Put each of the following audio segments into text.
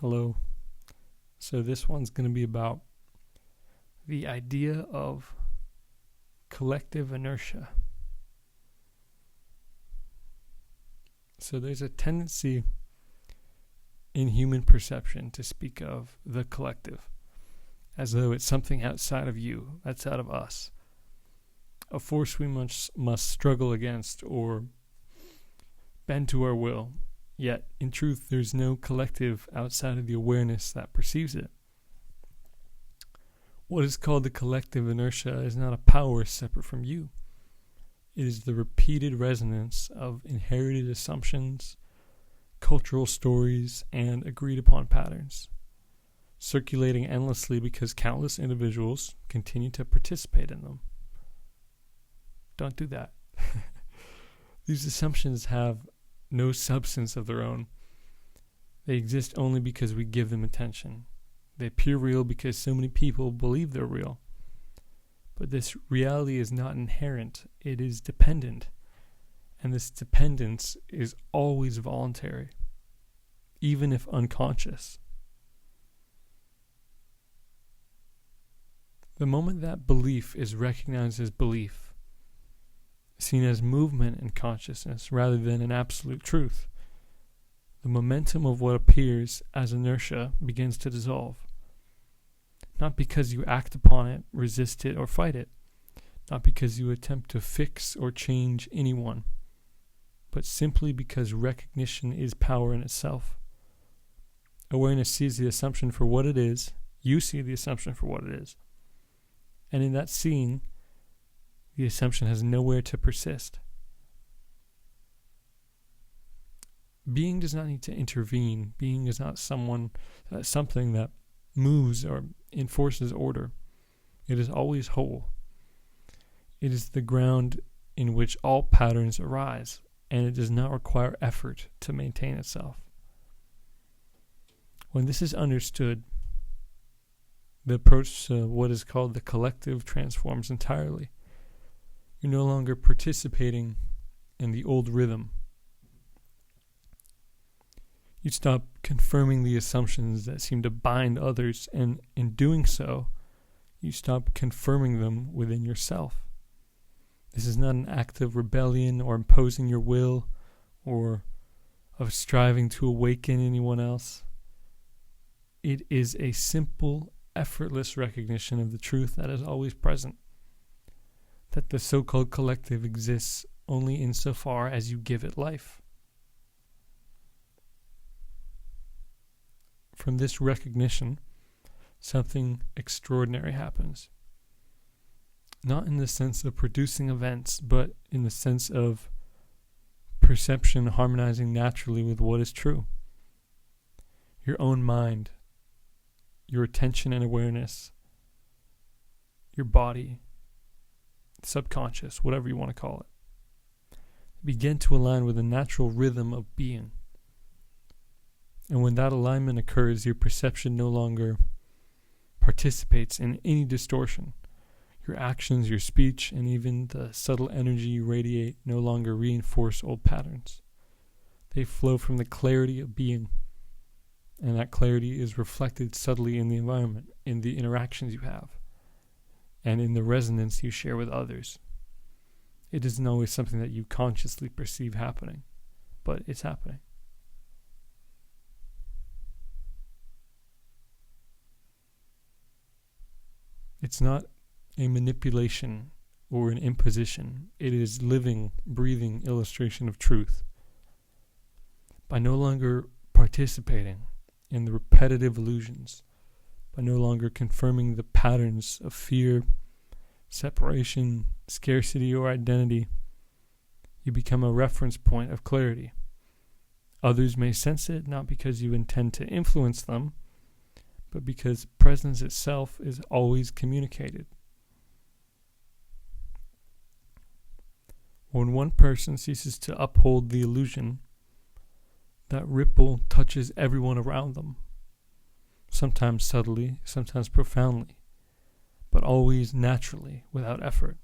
Hello. So this one's going to be about the idea of collective inertia. So there's a tendency in human perception to speak of the collective as though it's something outside of you, outside of us, a force we must struggle against or bend to our will. Yet, in truth, there's no collective outside of the awareness that perceives it. What is called the collective inertia is not a power separate from you. It is the repeated resonance of inherited assumptions, cultural stories, and agreed upon patterns, circulating endlessly because countless individuals continue to participate in them. Don't do that. These assumptions have no substance of their own. They exist only because we give them attention. They appear real because so many people believe they're real. But this reality is not inherent. It is dependent. And this dependence is always voluntary, even if unconscious. The moment that belief is recognized as belief, seen as movement in consciousness rather than an absolute truth, the momentum of what appears as inertia begins to dissolve. Not because you act upon it, resist it, or fight it. Not because you attempt to fix or change anyone, but simply because recognition is power in itself. Awareness sees the assumption for what it is. You see the assumption for what it is. And in that seeing, the assumption has nowhere to persist. Being does not need to intervene. Being is not something that moves or enforces order. It is always whole. It is the ground in which all patterns arise, and it does not require effort to maintain itself. When this is understood, the approach to what is called the collective transforms entirely. You're no longer participating in the old rhythm. You stop confirming the assumptions that seem to bind others, and in doing so, you stop confirming them within yourself. This is not an act of rebellion or imposing your will or of striving to awaken anyone else. It is a simple, effortless recognition of the truth that is always present, that the so-called collective exists only insofar as you give it life. From this recognition, something extraordinary happens. Not in the sense of producing events, but in the sense of perception harmonizing naturally with what is true. Your own mind, your attention and awareness, your body, subconscious, whatever you want to call it, begin to align with the natural rhythm of being. And when that alignment occurs, your perception no longer participates in any distortion. Your actions, your speech, and even the subtle energy you radiate no longer reinforce old patterns. They flow from the clarity of being, and that clarity is reflected subtly in the environment, in the interactions you have, and in the resonance you share with others. It isn't always something that you consciously perceive happening, but it's happening. It's not a manipulation or an imposition. It is living, breathing illustration of truth. By no longer participating in the repetitive illusions, by no longer confirming the patterns of fear, separation, scarcity, or identity, you become a reference point of clarity. Others may sense it not because you intend to influence them, but because presence itself is always communicated. When one person ceases to uphold the illusion, that ripple touches everyone around them, sometimes subtly, sometimes profoundly, but always naturally, without effort.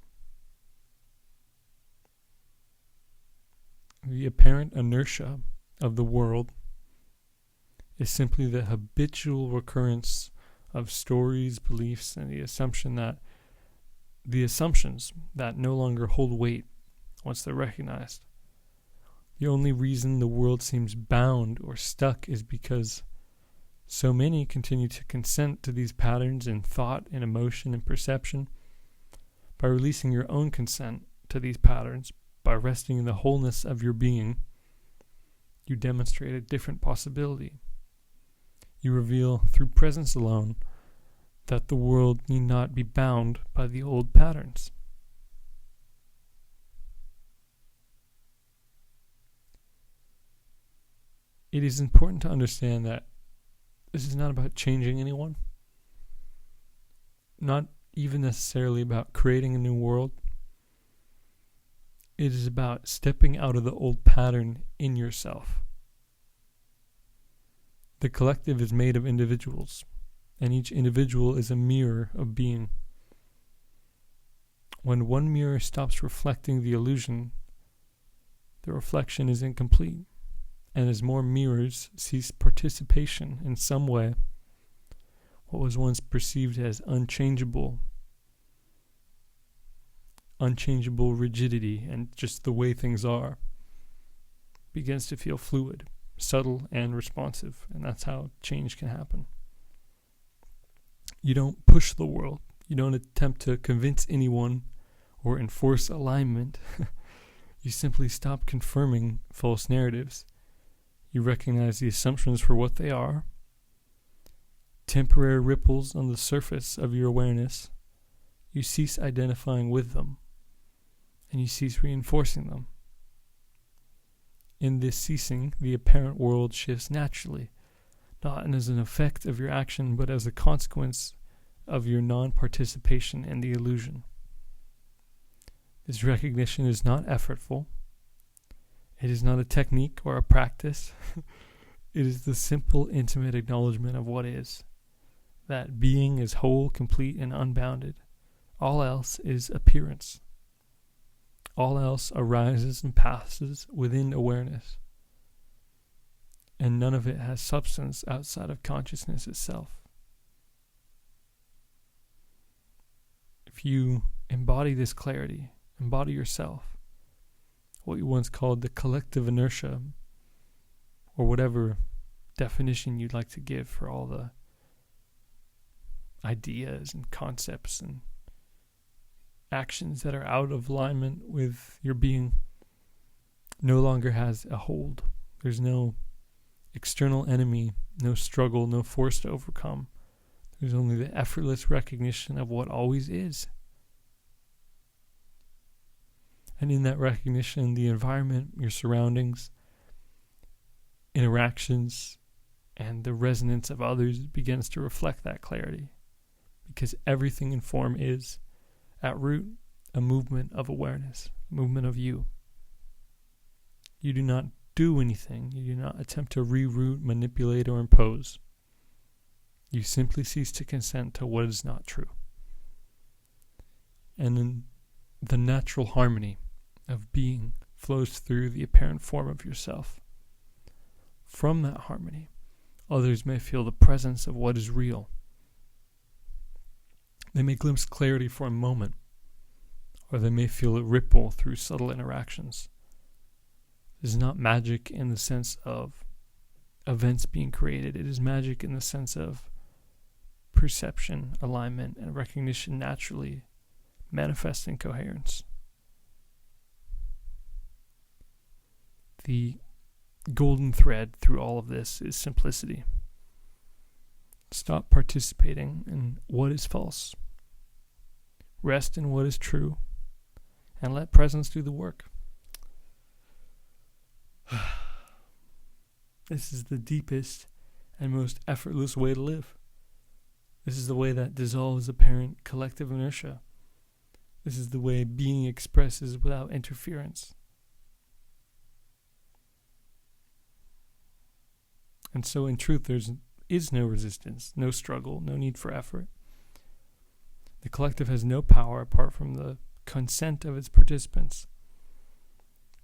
The apparent inertia of the world is simply the habitual recurrence of stories, beliefs, and the assumptions that no longer hold weight once they're recognized. The only reason the world seems bound or stuck is because so many continue to consent to these patterns in thought and emotion and perception. By releasing your own consent to these patterns, by resting in the wholeness of your being, you demonstrate a different possibility. You reveal through presence alone that the world need not be bound by the old patterns. It is important to understand that this is not about changing anyone, not even necessarily about creating a new world. It is about stepping out of the old pattern in yourself. The collective is made of individuals, and each individual is a mirror of being. When one mirror stops reflecting the illusion, the reflection is incomplete. And as more mirrors cease participation in some way, what was once perceived as unchangeable rigidity and just the way things are begins to feel fluid, subtle, and responsive. And that's how change can happen. You don't push the world. You don't attempt to convince anyone or enforce alignment. You simply stop confirming false narratives. You recognize the assumptions for what they are, temporary ripples on the surface of your awareness. You cease identifying with them, and you cease reinforcing them. In this ceasing, the apparent world shifts naturally, not as an effect of your action, but as a consequence of your non-participation in the illusion. This recognition is not effortful. It is not a technique or a practice. It is the simple, intimate acknowledgement of what is. That being is whole, complete, and unbounded. All else is appearance. All else arises and passes within awareness. And none of it has substance outside of consciousness itself. If you embody this clarity, embody yourself, what you once called the collective inertia, or whatever definition you'd like to give for all the ideas and concepts and actions that are out of alignment with your being, no longer has a hold. There's no external enemy, no struggle, no force to overcome. There's only the effortless recognition of what always is. And in that recognition, the environment, your surroundings, interactions, and the resonance of others begins to reflect that clarity. Because everything in form is, at root, a movement of awareness, a movement of you. You do not do anything. You do not attempt to reroute, manipulate, or impose. You simply cease to consent to what is not true. And then the natural harmony of being flows through the apparent form of yourself. From that harmony, others may feel the presence of what is real. They may glimpse clarity for a moment, or they may feel it ripple through subtle interactions. This is not magic in the sense of events being created. It is magic in the sense of perception, alignment, and recognition naturally manifesting coherence. The golden thread through all of this is simplicity. Stop participating in what is false. Rest in what is true. And let presence do the work. This is the deepest and most effortless way to live. This is the way that dissolves apparent collective inertia. This is the way being expresses without interference. And so in truth, there is no resistance, no struggle, no need for effort. The collective has no power apart from the consent of its participants.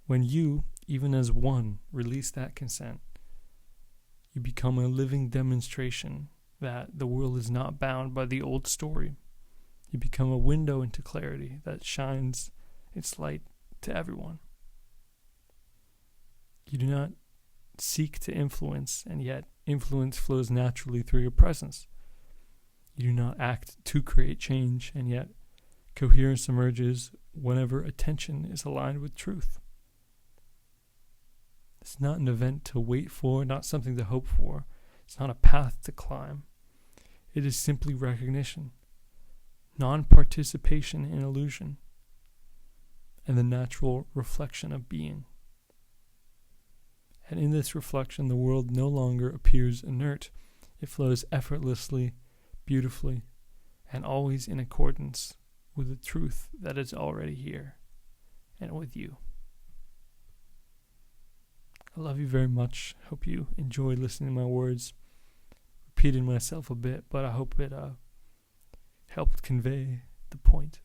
When you, even as one, release that consent, You become a living demonstration that the world is not bound by the old story. You become a window into clarity that shines its light to everyone. You do not seek to influence, and yet influence flows naturally through your presence. You do not act to create change, and yet coherence emerges whenever attention is aligned with truth. It's not an event to wait for, not something to hope for. It's not a path to climb. It is simply recognition, non-participation in illusion, and the natural reflection of being. And in this reflection, the world no longer appears inert. It flows effortlessly, beautifully, and always in accordance with the truth that is already here and with you. I love you very much. Hope you enjoyed listening to my words. Repeated myself a bit, but I hope it helped convey the point.